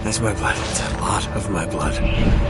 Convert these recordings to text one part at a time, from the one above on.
That's my blood. It's a lot of my blood.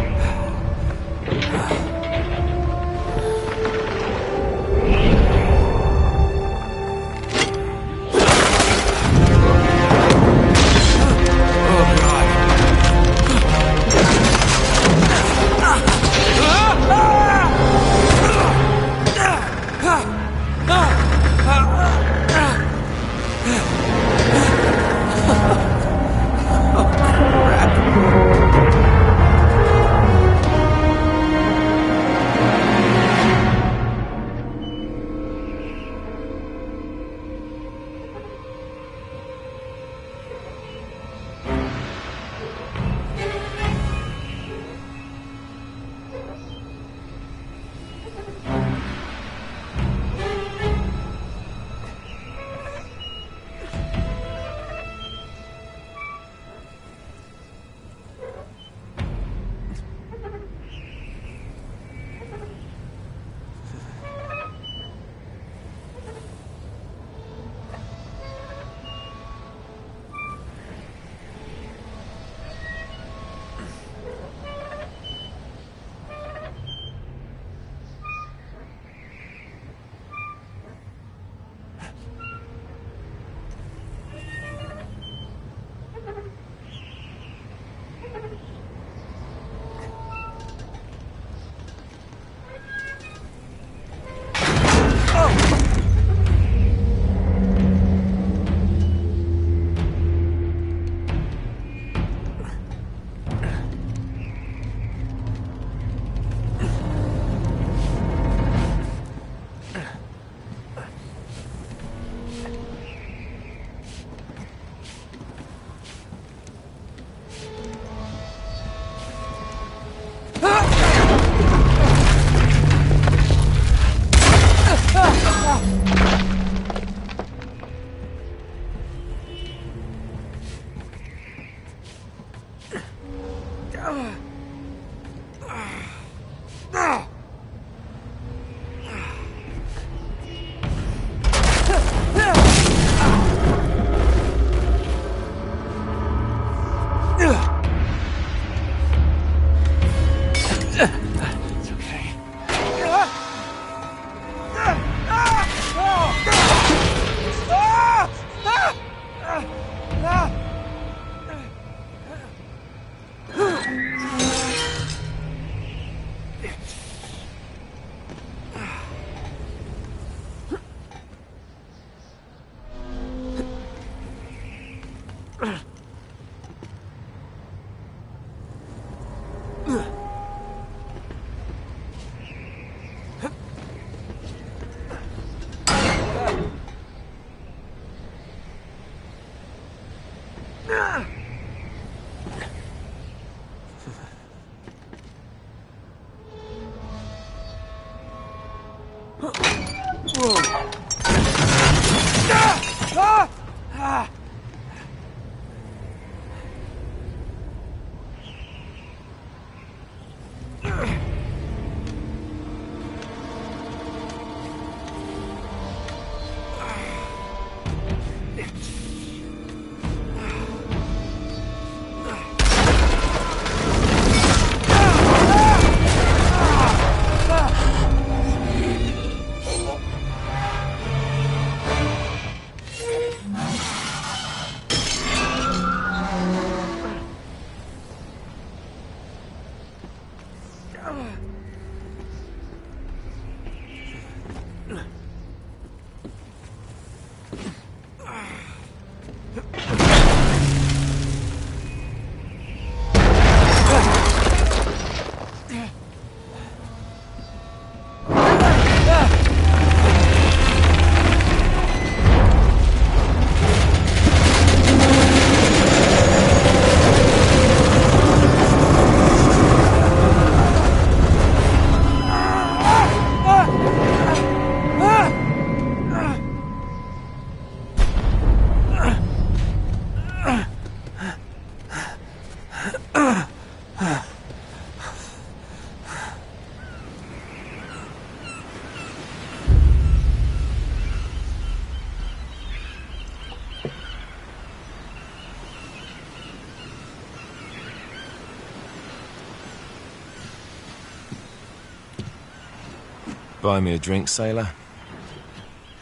buy me a drink, sailor?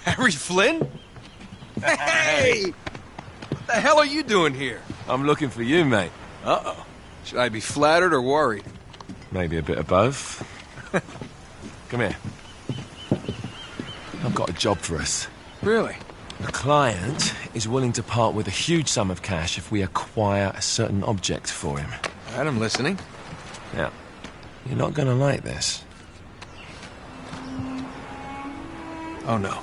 Harry Flynn? Hey! What the hell are you doing here? I'm looking for you, mate. Uh-oh. Should I be flattered or worried? Maybe a bit of both. Come here. I've got a job for us. Really? The client is willing to part with a huge sum of cash if we acquire a certain object for him. All right, I'm listening. Now, you're not going to like this. Oh, no.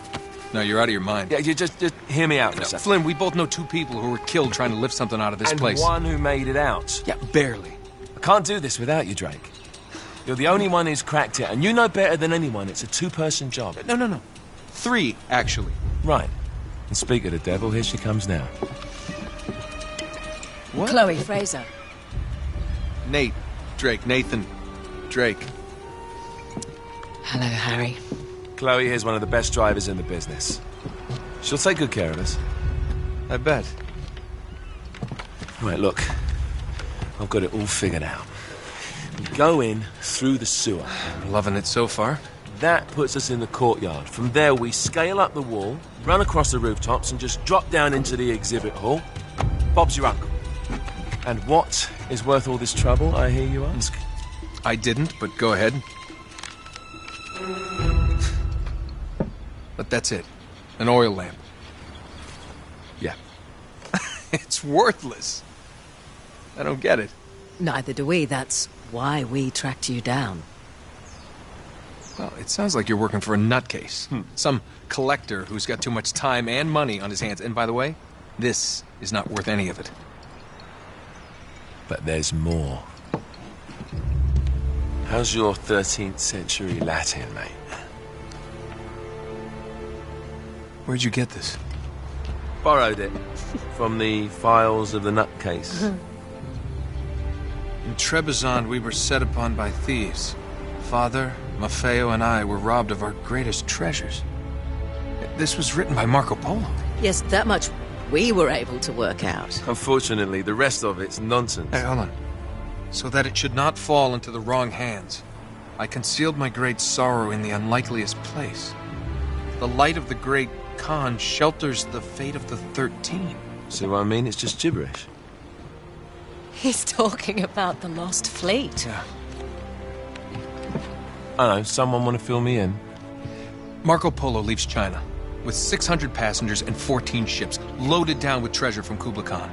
No, you're out of your mind. Yeah, you just hear me out for a second. Flynn, we both know two people who were killed trying to lift something out of this place. And one who made it out. Yeah, barely. I can't do this without you, Drake. You're the only one who's cracked it, and you know better than anyone it's a two-person job. No. 3, actually. Right. And speak of the devil, here she comes now. What? Chloe Fraser. Nate. Drake. Nathan. Drake. Hello, Harry. Chloe here's one of the best drivers in the business. She'll take good care of us. I bet. Right, look. I've got it all figured out. We go in through the sewer. I'm loving it so far. That puts us in the courtyard. From there, we scale up the wall, run across the rooftops, and just drop down into the exhibit hall. Bob's your uncle. And what is worth all this trouble, I hear you ask? I didn't, but go ahead. But that's it. An oil lamp. Yeah. It's worthless. I don't get it. Neither do we. That's why we tracked you down. Well, it sounds like you're working for a nutcase. Some collector who's got too much time and money on his hands. And by the way, this is not worth any of it. But there's more. How's your 13th century Latin, mate? Where'd you get this? Borrowed it from the files of the nutcase. In Trebizond, we were set upon by thieves. Father, Maffeo, and I were robbed of our greatest treasures. This was written by Marco Polo. Yes, that much we were able to work out. Unfortunately, the rest of it's nonsense. Hey, hold on. So that it should not fall into the wrong hands, I concealed my great sorrow in the unlikeliest place. The light of the great Khan shelters the fate of the 13. See what I mean? It's just gibberish. He's talking about the lost fleet. Yeah. I know, someone want to fill me in? Marco Polo leaves China with 600 passengers and 14 ships loaded down with treasure from Kublai Khan.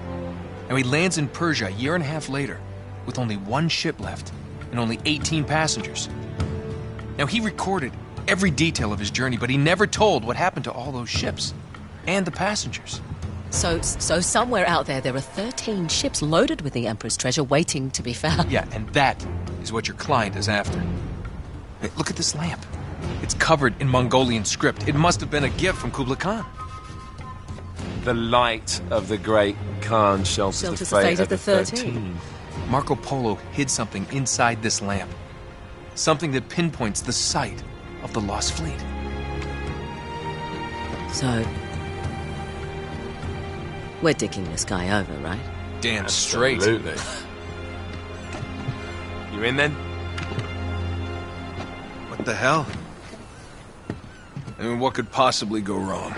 And he lands in Persia a year and a half later with only 1 ship left and only 18 passengers. Now, he recorded every detail of his journey, but he never told what happened to all those ships and the passengers. So somewhere out there are 13 ships loaded with the Emperor's treasure waiting to be found. Yeah, and that is what your client is after. Hey, look at this lamp. It's covered in Mongolian script. It must have been a gift from Kublai Khan. The light of the great Khan shelters the fate of the 13. Marco Polo hid something inside this lamp. Something that pinpoints the site of the lost fleet. So, we're dicking this guy over, right? Damn straight. Absolutely. You in then? What the hell? I mean, what could possibly go wrong?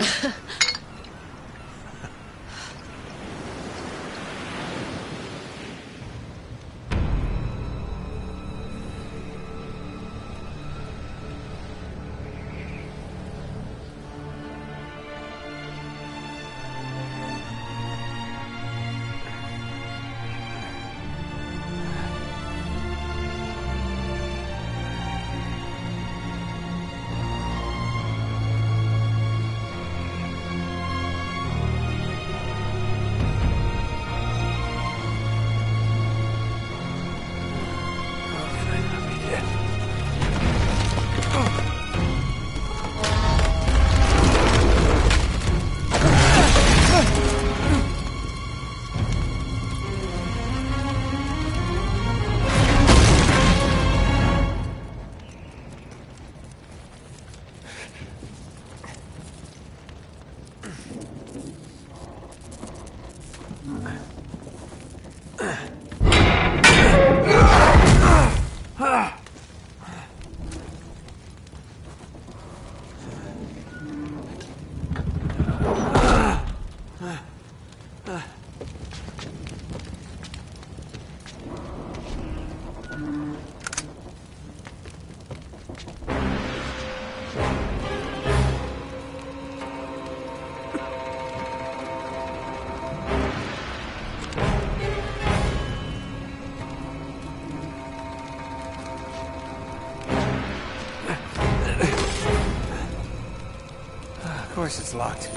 course it's locked.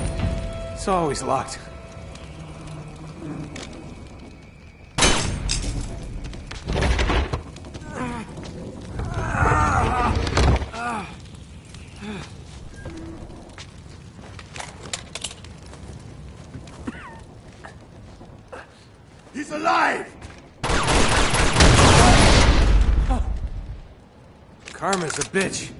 It's always locked. He's alive! Karma's a bitch.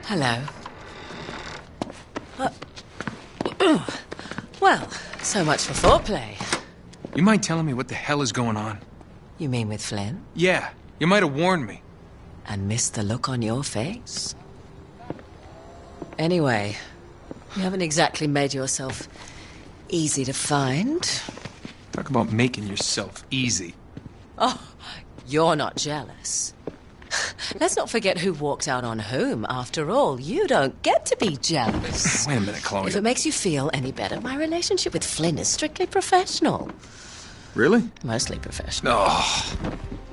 Hello. Well, so much for foreplay. You mind telling me what the hell is going on? You mean with Flynn? Yeah, you might have warned me. And missed the look on your face? Anyway, you haven't exactly made yourself easy to find. Talk about making yourself easy. Oh, you're not jealous. Let's not forget who walked out on whom. After all, you don't get to be jealous. Wait a minute, Chloe. If it makes you feel any better, my relationship with Flynn is strictly professional. Really? Mostly professional. Oh.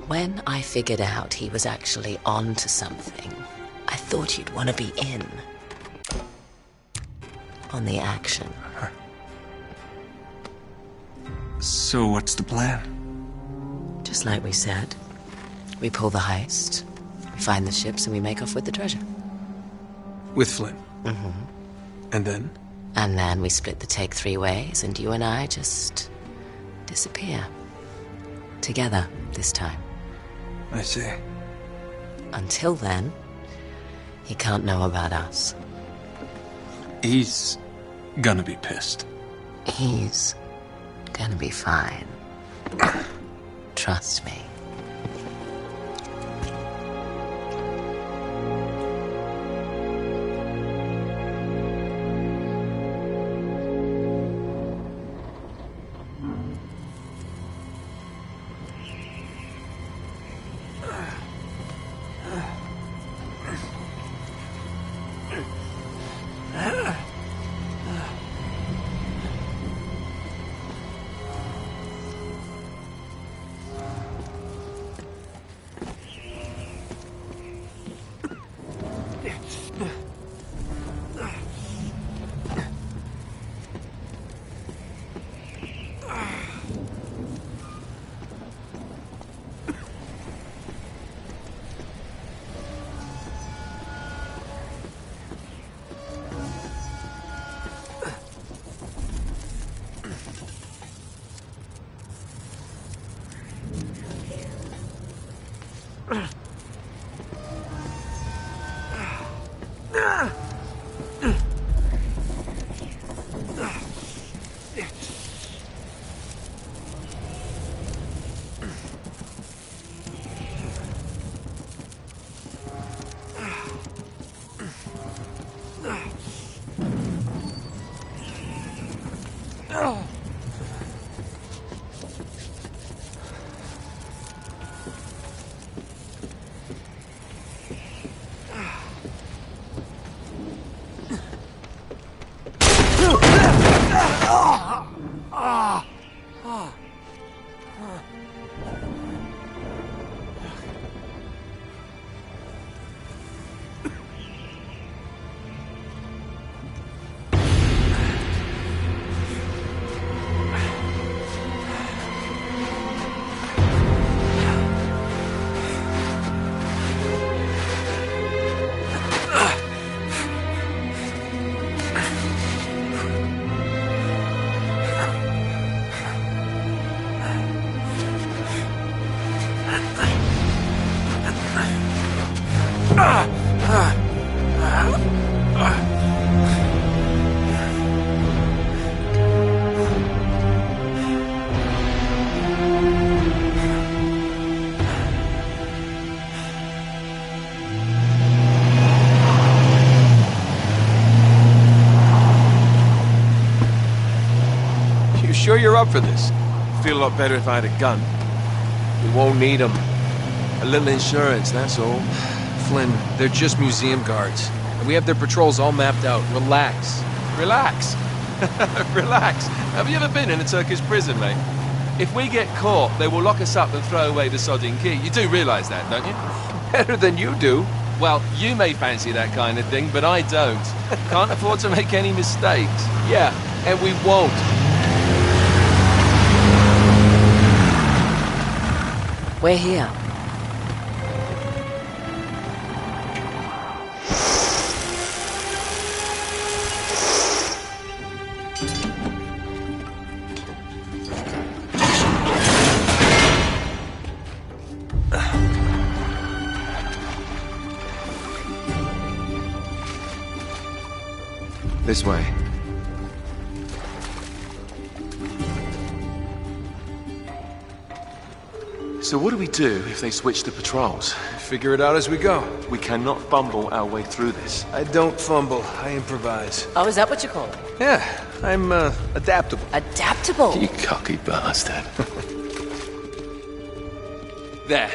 When I figured out he was actually on to something, I thought you'd want to be in on the action. So what's the plan? Just like we said. We pull the heist, we find the ships, and we make off with the treasure. With Flynn? Mm-hmm. And then? And then we split the take 3 ways, and you and I just disappear. Together, this time. I see. Until then, he can't know about us. He's gonna be pissed. He's gonna be fine. Trust me. up for this. Feel a lot better if I had a gun. We won't need them. A little insurance, that's all. Flynn, they're just museum guards. And we have their patrols all mapped out. Relax. Relax. Relax. Have you ever been in a Turkish prison, mate? If we get caught, they will lock us up and throw away the sodding key. You do realise that, don't you? Better than you do. Well, you may fancy that kind of thing, but I don't. Can't afford to make any mistakes. Yeah, and we won't. We're here. This way. So what do we do if they switch to patrols? Figure it out as we go. We cannot fumble our way through this. I don't fumble, I improvise. Oh, is that what you call it? Yeah, I'm, adaptable. Adaptable. You cocky bastard. There.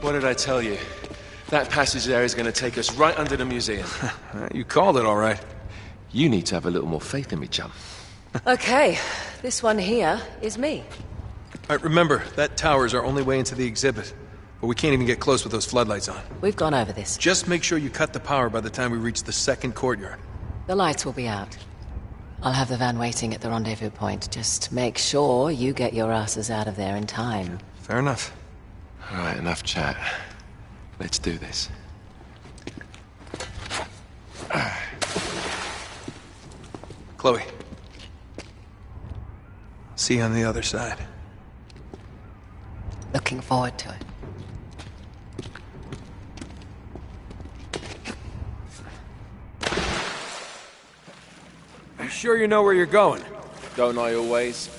What did I tell you? That passage there is going to take us right under the museum. You called it all right. You need to have a little more faith in me, chum. Okay, this one here is me. All right, remember, that tower is our only way into the exhibit. But we can't even get close with those floodlights on. We've gone over this. Just make sure you cut the power by the time we reach the second courtyard. The lights will be out. I'll have the van waiting at the rendezvous point. Just make sure you get your asses out of there in time. Fair enough. All right, enough chat. Let's do this. Chloe. See you on the other side. Looking forward to it. You sure you know where you're going? Don't I always?